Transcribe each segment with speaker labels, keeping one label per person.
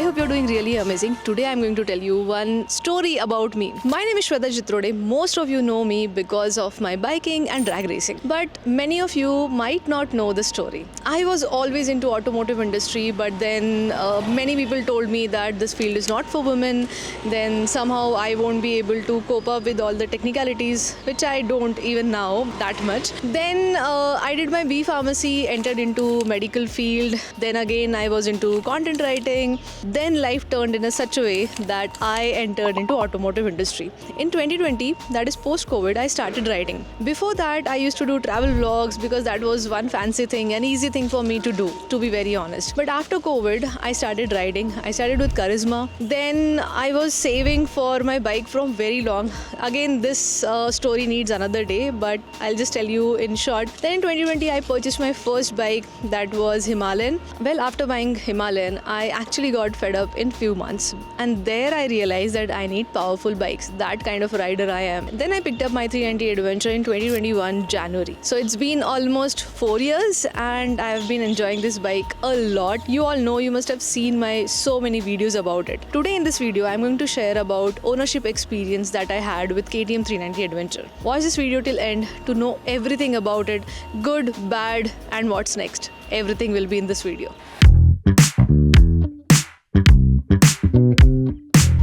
Speaker 1: hope you're doing really amazing. Today I'm going to tell you one story about me. My name is Shweta Chitrode. Most of you know me because of my biking and drag racing. But many of you might not know the story. I was always into automotive industry, but then many people told me that this field is not for women. Then somehow I won't be able to cope up with all the technicalities, which I don't even now that much. Then I did my B Pharmacy, entered into medical field. Then again I was into content writing. Then life turned in such a way that I entered into automotive industry. In 2020, that is post-COVID, I started writing. Before that, I used to do travel vlogs because that was one fancy thing, an easy thing for me to do, to be very honest. But after COVID, I started writing. I started with Charisma. Then I was saving for my bike from very long. Again, this story needs another day, but I'll just tell you in short. Then in 2020, I purchased my first bike, that was Himalayan. Well, after buying Himalayan, I actually got fed up in few months, and there I realized that I need powerful bikes. That kind of rider I am. Then I picked up my 390 Adventure in 2021 January. So it's been almost 4 years and I have been enjoying this bike a lot. You all know, you must have seen my so many videos about it. Today in this video I'm going to share about ownership experience that I had with KTM 390 Adventure. Watch this video till end to know everything about it, good, bad, and what's next. Everything will be in this video.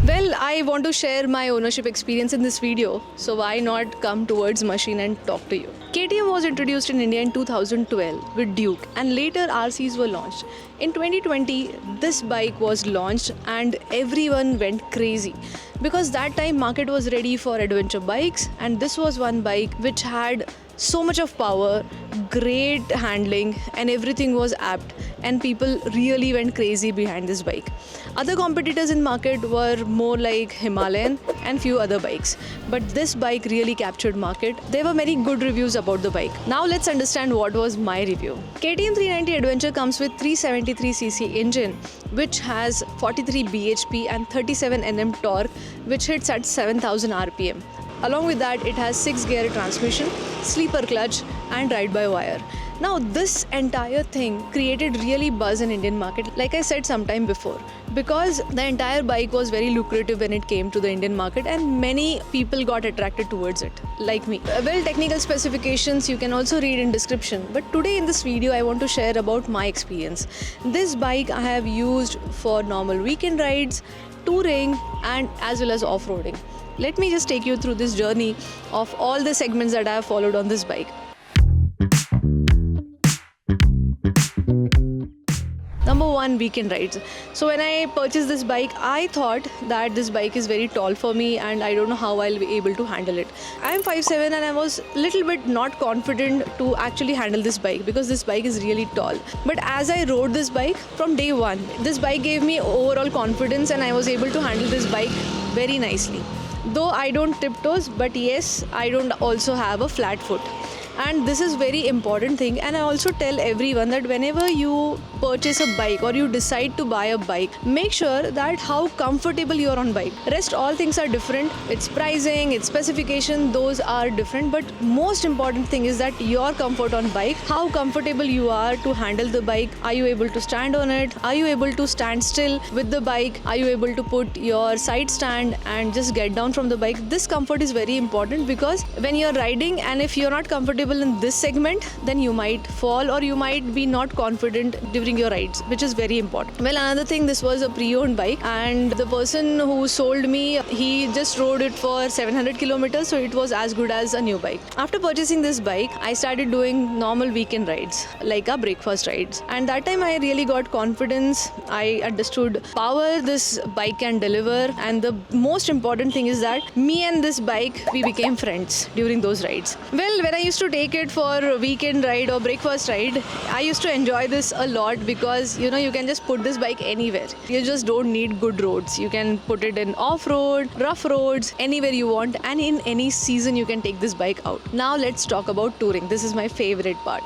Speaker 1: Well, I want to share my ownership experience in this video, so why not come towards machine and talk to you. KTM was introduced in India in 2012 with Duke, and later RCs were launched. In 2020, this bike was launched and everyone went crazy because that time market was ready for adventure bikes, and this was one bike which had so much of power, great handling, and everything was apt, and people really went crazy behind this bike. Other competitors in market were more like Himalayan and few other bikes, but this bike really captured market. There were many good reviews about the bike. Now let's understand what was my review. KTM 390 Adventure comes with 373cc engine which has 43 bhp and 37 Nm torque, which hits at 7000 rpm. Along with that, it has 6-gear transmission, sleeper clutch, and ride-by-wire. Now, this entire thing created really buzz in Indian market, like I said sometime before, because the entire bike was very lucrative when it came to the Indian market, and many people got attracted towards it, like me. Well, technical specifications you can also read in description, but today in this video I want to share about my experience. This bike I have used for normal weekend rides, touring, and as well as off-roading. Let me just take you through this journey of all the segments that I have followed on this bike. Number one, weekend rides. So when I purchased this bike, I thought that this bike is very tall for me and I don't know how I'll be able to handle it. I am 5'7" and I was a little bit not confident to actually handle this bike because this bike is really tall. But as I rode this bike from day one, this bike gave me overall confidence and I was able to handle this bike very nicely. Though I don't tiptoes, but yes, I don't also have a flat foot. And this is very important thing, and I also tell everyone that whenever you purchase a bike or you decide to buy a bike, make sure that how comfortable you are on bike. Rest all things are different. Its pricing, its specification, those are different, but most important thing is that your comfort on bike, how comfortable you are to handle the bike. Are you able to stand on it? Are you able to stand still with the bike? Are you able to put your side stand and just get down from the bike? This comfort is very important because when you're riding and if you're not comfortable in this segment, then you might fall or you might be not confident during your rides, which is very important. Well, another thing, this was a pre-owned bike and the person who sold me, he just rode it for 700 kilometers, so it was as good as a new bike. After purchasing this bike, I started doing normal weekend rides, like a breakfast rides, and that time I really got confidence. I understood power this bike can deliver, and the most important thing is that me and this bike, we became friends during those rides. Well, when I used to take it for a weekend ride or breakfast ride, I used to enjoy this a lot because you can just put this bike anywhere. You just don't need good roads. You can put it in off-road, rough roads, anywhere you want, and in any season you can take this bike out. Now let's talk about touring. This is my favorite part.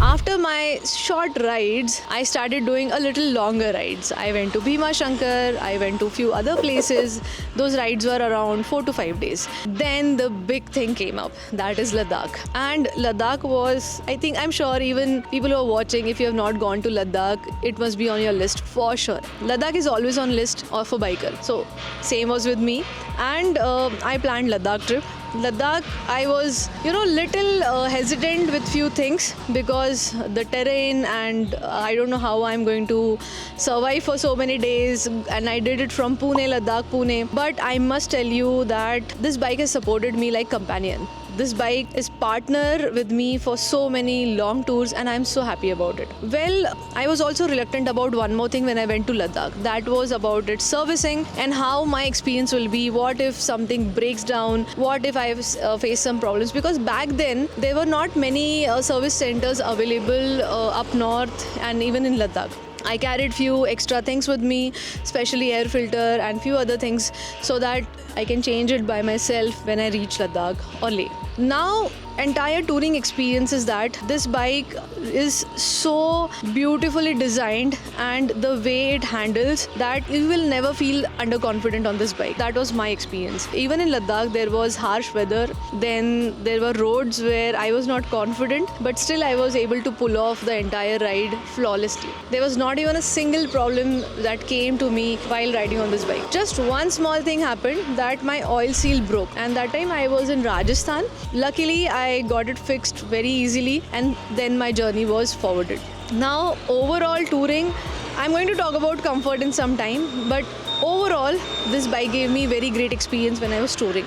Speaker 1: After after my short rides, I started doing a little longer rides. I went to Bhima Shankar, I went to few other places. Those rides were around 4 to 5 days. Then the big thing came up, that is Ladakh. And Ladakh was, I think, I'm sure even people who are watching, if you have not gone to Ladakh, it must be on your list for sure. Ladakh is always on list of a biker. So same was with me. And I planned Ladakh trip. Ladakh, I was, little hesitant with few things because the terrain and I don't know how I'm going to survive for so many days. And I did it from Pune, Ladakh, Pune. But I must tell you that this bike has supported me like companion. This bike is partner with me for so many long tours and I'm so happy about it. Well, I was also reluctant about one more thing when I went to Ladakh. That was about its servicing and how my experience will be. What if something breaks down? What if I face some problems? Because back then, there were not many service centers available up north and even in Ladakh. I carried few extra things with me, especially air filter and few other things so that I can change it by myself when I reach Ladakh or Leh. Now, entire touring experience is that this bike is so beautifully designed and the way it handles that you will never feel underconfident on this bike. That was my experience. Even in Ladakh, there was harsh weather. Then there were roads where I was not confident, but still I was able to pull off the entire ride flawlessly. There was not even a single problem that came to me while riding on this bike. Just one small thing happened that my oil seal broke, and that time I was in Rajasthan. Luckily, I got it fixed very easily and then my journey was forwarded. Now, overall touring, I'm going to talk about comfort in some time, but overall, this bike gave me very great experience when I was touring.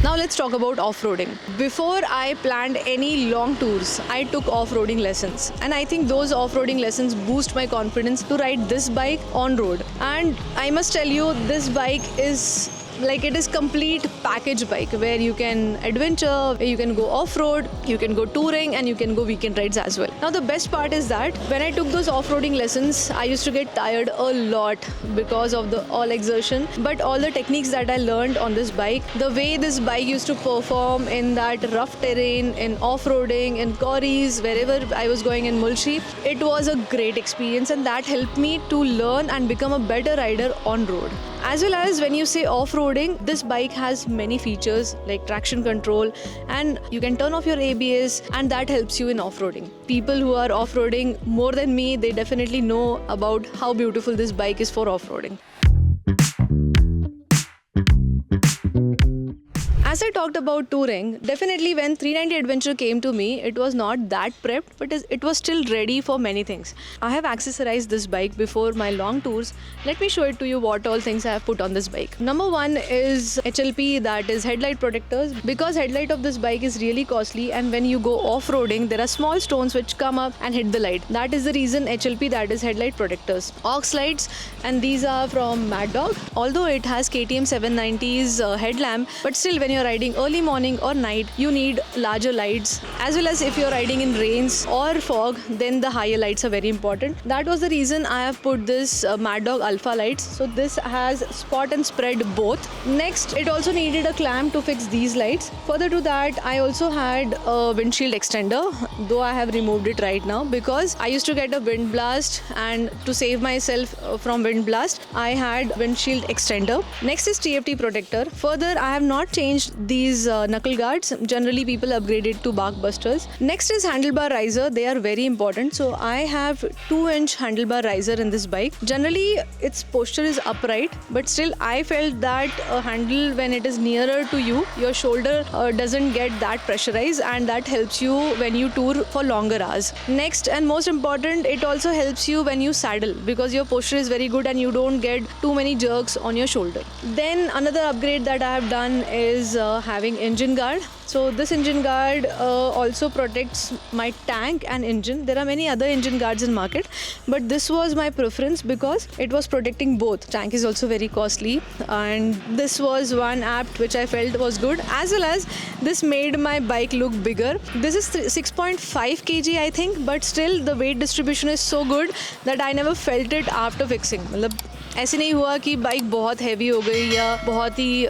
Speaker 1: Now let's talk about off-roading. Before I planned any long tours, I took off-roading lessons. And I think those off-roading lessons boost my confidence to ride this bike on road. And I must tell you, this bike is it is complete package bike where you can adventure, you can go off-road, you can go touring and you can go weekend rides as well. Now the best part is that when I took those off-roading lessons, I used to get tired a lot because of the all exertion. But all the techniques that I learned on this bike, the way this bike used to perform in that rough terrain, in off-roading, in quarries, wherever I was going in Mulshi, it was a great experience and that helped me to learn and become a better rider on road. As well as when you say off-roading, this bike has many features like traction control and you can turn off your ABS and that helps you in off-roading. People who are off-roading more than me, they definitely know about how beautiful this bike is for off-roading. As I talked about touring, definitely when 390 Adventure came to me, it was not that prepped, but it was still ready for many things. I have accessorized this bike before my long tours. Let me show it to you what all things I have put on this bike. Number one is HLP, that is headlight protectors. Because headlight of this bike is really costly and when you go off-roading, there are small stones which come up and hit the light. That is the reason HLP, that is headlight protectors. Aux lights, and these are from Mad Dog. Although it has KTM 790's headlamp, but still when you're riding early morning or night, you need larger lights. As well as if you're riding in rains or fog, then the higher lights are very important. That was the reason I have put this Mad Dog Alpha lights. So this has spot and spread both. Next, it also needed a clamp to fix these lights. Further to that, I also had a windshield extender, though I have removed it right now because I used to get a wind blast, and to save myself from wind blast, I had windshield extender. Next is TFT protector. Further, I have not changed these knuckle guards. Generally, people upgrade it to bark busters. Next is handlebar riser. They are very important. So I have 2-inch handlebar riser in this bike. Generally, its posture is upright, but still I felt that a handle, when it is nearer to you, your shoulder doesn't get that pressurized, and that helps you when you tour for longer hours. Next and most important, it also helps you when you saddle because your posture is very good and you don't get too many jerks on your shoulder. Then another upgrade that I have done is having engine guard. So this engine guard also protects my tank and engine. There are many other engine guards in market, but this was my preference because it was protecting both. Tank is also very costly, and this was one apt which I felt was good. As well as this made my bike look bigger. This is 6.5 kg I think, but still the weight distribution is so good that I never felt it after fixing. ऐसे नहीं हुआ कि bike बहुत heavy हो गई या बहुत ही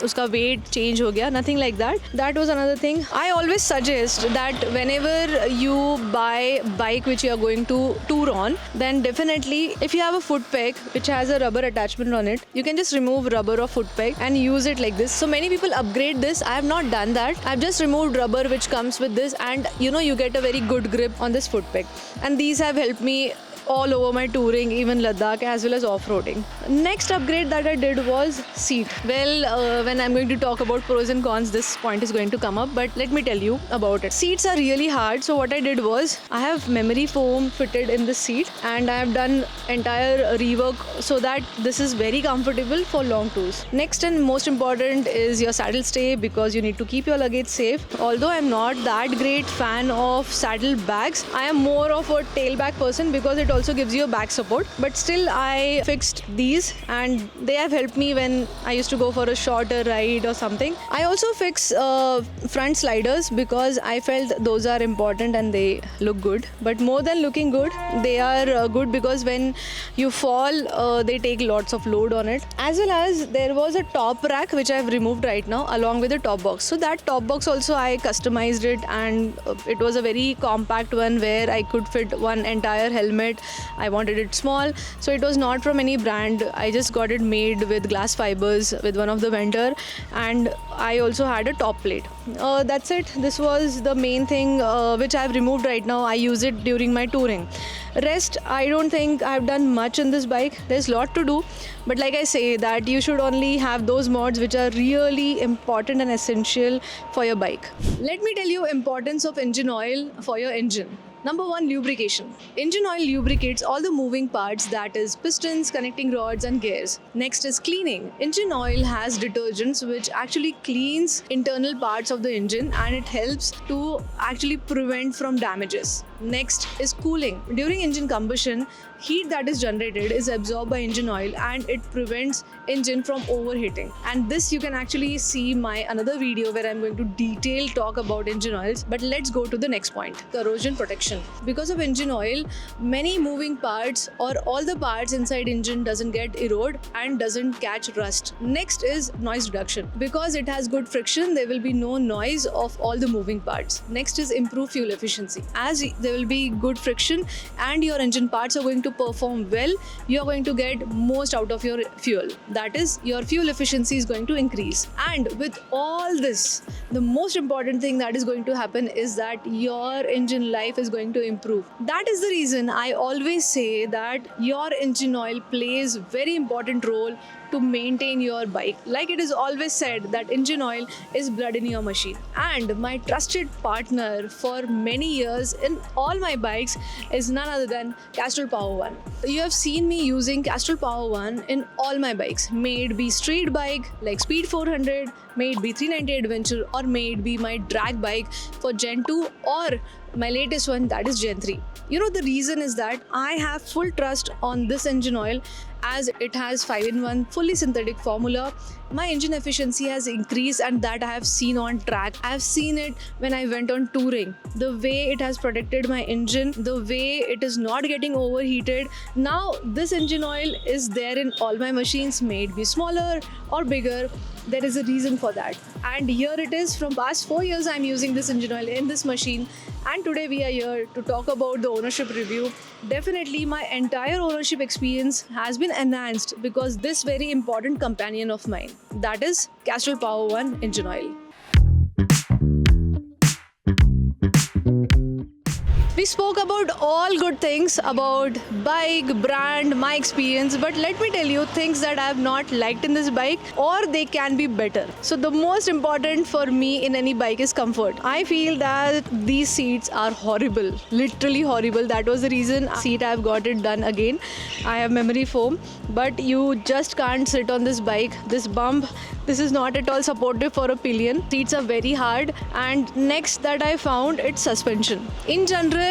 Speaker 1: उसका वेट चेंज हो गया. Nothing like that. That was another thing. I always suggest that whenever you buy bike which you are going to tour on, then definitely if you have a foot peg which has a rubber attachment on it, you can just remove rubber or foot peg and use it like this. So many people upgrade this. I have not done that. I've just removed rubber which comes with this, and you get a very good grip on this foot peg. And these have helped me all over my touring, even Ladakh as well as off-roading. Next upgrade that I did was seat. Well, when I'm going to talk about pros and cons, this point is going to come up, but let me tell you about it. Seats are really hard, so what I did was I have memory foam fitted in the seat, and I have done entire rework so that this is very comfortable for long tours. Next and most important is your saddle stay, because you need to keep your luggage safe. Although I'm not that great fan of saddle bags, I am more of a tailback person because it also gives you a back support, but still I fixed these and they have helped me when I used to go for a shorter ride or something. I also fix front sliders because I felt those are important and they look good, but more than looking good, they are good because when you fall they take lots of load on it. As well as there was a top rack which I have removed right now along with the top box. So that top box also I customized it, and it was a very compact one where I could fit one entire helmet. I wanted it small, so it was not from any brand. I just got it made with glass fibers with one of the vendor, and I also had a top plate. That's it. This was the main thing which I have removed right now. I use it during my touring. Rest, I don't think I've done much in this bike. There's a lot to do, but like I say that you should only have those mods which are really important and essential for your bike. Let me tell you importance of engine oil for your engine. Number 1, lubrication. Engine oil lubricates all the moving parts, that is pistons, connecting rods and gears. Next is cleaning. Engine oil has detergents which actually cleans internal parts of the engine, and it helps to actually prevent from damages. Next is cooling. During engine combustion, heat that is generated is absorbed by engine oil and it prevents engine from overheating. And this you can actually see my another video where I'm going to detail talk about engine oils. But let's go to the next point, corrosion protection. Because of engine oil, many moving parts or all the parts inside engine doesn't get erode and doesn't catch rust. Next is noise reduction. Because it has good friction, there will be no noise of all the moving parts. Next is improve fuel efficiency. As there will be good friction and your engine parts are going to perform well, you are going to get most out of your fuel. That is, your fuel efficiency is going to increase. And with all this, the most important thing that is going to happen is that your engine life is going to improve. That is the reason I always say that your engine oil plays very important role to maintain your bike. Like it is always said that engine oil is blood in your machine. And my trusted partner for many years in all my bikes is none other than Castrol Power One. You have seen me using Castrol Power One in all my bikes. May it be street bike like Speed 400, may it be 390 Adventure, or may it be my drag bike for Gen 2 or my latest one, that is Gen 3. The reason is that I have full trust on this engine oil as it has 5-in-1 fully synthetic formula. My engine efficiency has increased, and that I have seen on track. I have seen it when I went on touring. The way it has protected my engine, the way it is not getting overheated. Now this engine oil is there in all my machines, may it be smaller or bigger. There is a reason for that. And here it is, from past 4 years I'm using this engine oil in this machine, and today we are here to talk about the ownership review. Definitely my entire ownership experience has been enhanced because this very important companion of mine, that is Castrol Power One engine oil. We spoke about all good things about bike, brand, my experience, but let me tell you things that I have not liked in this bike, or they can be better. So the most important for me in any bike is comfort. I feel that these seats are horrible, literally horrible. That was the reason seat I have got it done again. I have memory foam, but you just can't sit on this bike. This bump, this is not at all supportive for a pillion. Seats are very hard. And next that I found, it's suspension. In general,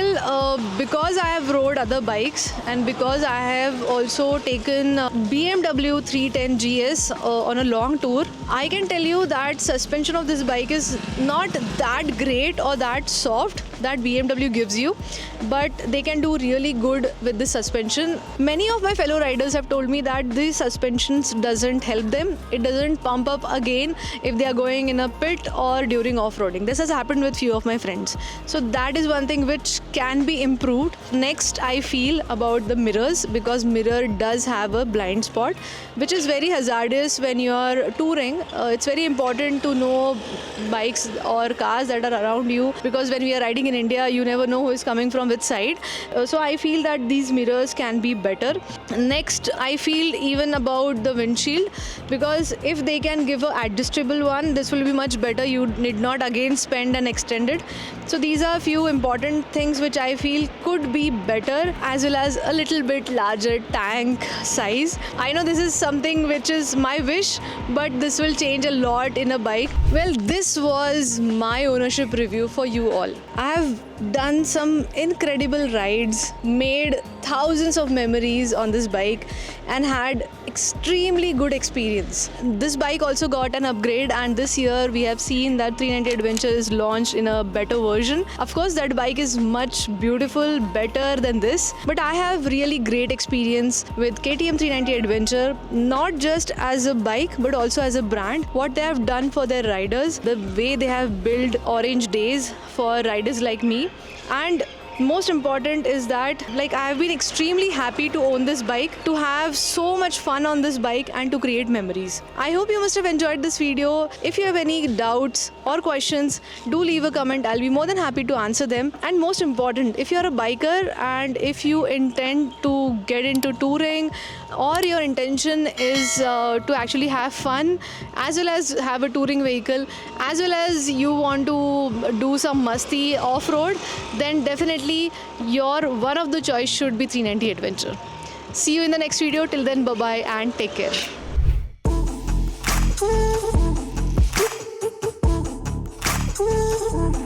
Speaker 1: because I have rode other bikes and because I have also taken BMW 310 GS on a long tour, I can tell you that suspension of this bike is not that great or that soft. that BMW gives you, but they can do really good with the suspension. Many of my fellow riders have told me that the suspensions doesn't help them. It doesn't pump up again if they are going in a pit or during off-roading. This has happened with few of my friends. So that is one thing which can be improved. Next, I feel about the mirrors, because mirror does have a blind spot, which is very hazardous when you are touring. It's very important to know bikes or cars that are around you, because when we are riding in India, you never know who is coming from which side. So I feel that these mirrors can be better. Next, I feel even about the windshield, because if they can give a adjustable one, this will be much better. You need not again spend and extend it. So these are a few important things which I feel could be better, as well as a little bit larger tank size. I know this is something which is my wish, but this will change a lot in a bike. Well, this was my ownership review for you all. I have done some incredible rides, made thousands of memories on this bike, and had extremely good experience. This bike also got an upgrade, and this year we have seen that 390 Adventure is launched in a better version. Of course, that bike is much beautiful, better than this, but I have really great experience with KTM 390 Adventure, not just as a bike but also as a brand. What they have done for their riders, the way they have built orange days for riders like me, and most important is that I have been extremely happy to own this bike, to have so much fun on this bike, and to create memories. I hope you must have enjoyed this video. If you have any doubts or questions, do leave a comment. I'll be more than happy to answer them. And most important, if you're a biker and if you intend to get into touring, or your intention is to actually have fun as well as have a touring vehicle, as well as you want to do some masti off-road, then definitely your one of the choice should be 390 Adventure. See you in the next video. Till then, bye-bye and take care.
Speaker 2: Ooh.